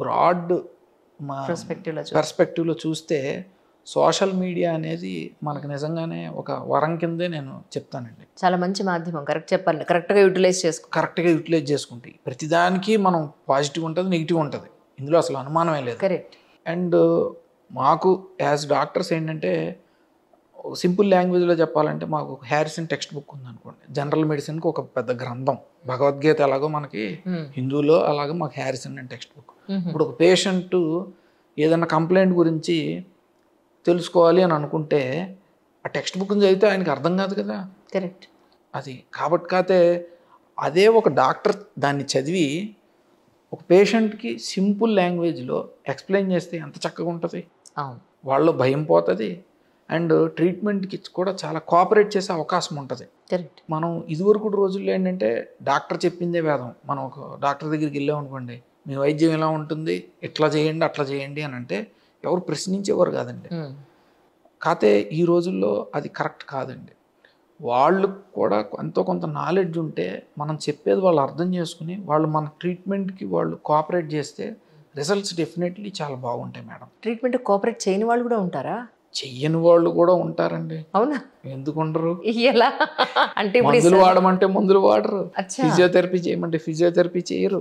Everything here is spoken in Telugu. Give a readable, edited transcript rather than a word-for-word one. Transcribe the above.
బ్రాడ్ మా పర్స్పెక్టివ్లో పర్స్పెక్టివ్లో చూస్తే సోషల్ మీడియా అనేది మనకు నిజంగానే ఒక వరం కిందే నేను చెప్తానండి. చాలా మంచి మాధ్యమం, కరెక్ట్ చెప్పాలి, కరెక్ట్గా యూటిలైజ్ చేసుకో. కరెక్ట్గా యూటిలైజ్ చేసుకుంటే ప్రతిదానికి మనం పాజిటివ్ ఉంటుంది, నెగిటివ్ ఉంటుంది, ఇందులో అసలు అనుమానమే లేదు. కరెక్ట్. అండ్ మాకు యాజ్ డాక్టర్స్ ఏంటంటే సింపుల్ లాంగ్వేజ్లో చెప్పాలంటే మాకు హ్యారిసన్ టెక్స్ట్ బుక్ ఉందనుకోండి. జనరల్ మెడిసిన్కి ఒక పెద్ద గ్రంథం, భగవద్గీత ఎలాగో మనకి హిందూలో అలాగే మాకు హ్యారిసన్ అండ్ టెక్స్ట్ బుక్. ఇప్పుడు ఒక పేషెంట్ ఏదైనా కంప్లైంట్ గురించి తెలుసుకోవాలి అని అనుకుంటే ఆ టెక్స్ట్ బుక్ని చదివితే ఆయనకి అర్థం కాదు కదా. కరెక్ట్. అది కాబట్టి కాతే అదే ఒక డాక్టర్ దాన్ని చదివి ఒక పేషెంట్కి సింపుల్ లాంగ్వేజ్లో ఎక్స్ప్లెయిన్ చేస్తే ఎంత చక్కగా ఉంటుంది. అవును, వాళ్ళు భయం పోతుంది అండ్ ట్రీట్మెంట్కి కూడా చాలా కోఆపరేట్ చేసే అవకాశం ఉంటుంది. కరెక్ట్. మనం ఇదివరకు రోజుల్లో ఏంటంటే డాక్టర్ చెప్పిందే వేదం. మనం ఒక డాక్టర్ దగ్గరికి వెళ్ళామనుకోండి, మీ వైద్యం ఎలా ఉంటుంది, ఇట్లా చేయండి అట్లా చేయండి అని అంటే ఎవరు ప్రశ్నించేవారు కాదండి. కాతే ఈ రోజుల్లో అది కరెక్ట్ కాదండి. వాళ్ళు కూడా ఎంతో కొంత నాలెడ్జ్ ఉంటే మనం చెప్పేది వాళ్ళు అర్థం చేసుకుని వాళ్ళు మన ట్రీట్మెంట్కి వాళ్ళు కోఆపరేట్ చేస్తే రిజల్ట్స్ డెఫినెట్లీ చాలా బాగుంటాయి మేడం. ట్రీట్మెంట్ కోఆపరేట్ చేయని వాళ్ళు కూడా ఉంటారా? చెయ్యని వాళ్ళు కూడా ఉంటారండి. అవునా? ఎందుకు ఉండరు? ఎలా అంటే మందులు వాడమంటే మందులు వాడరు, అచ్చా. ఫిజియోథెరపీ చేయమంటే ఫిజియోథెరపీ చేయరు.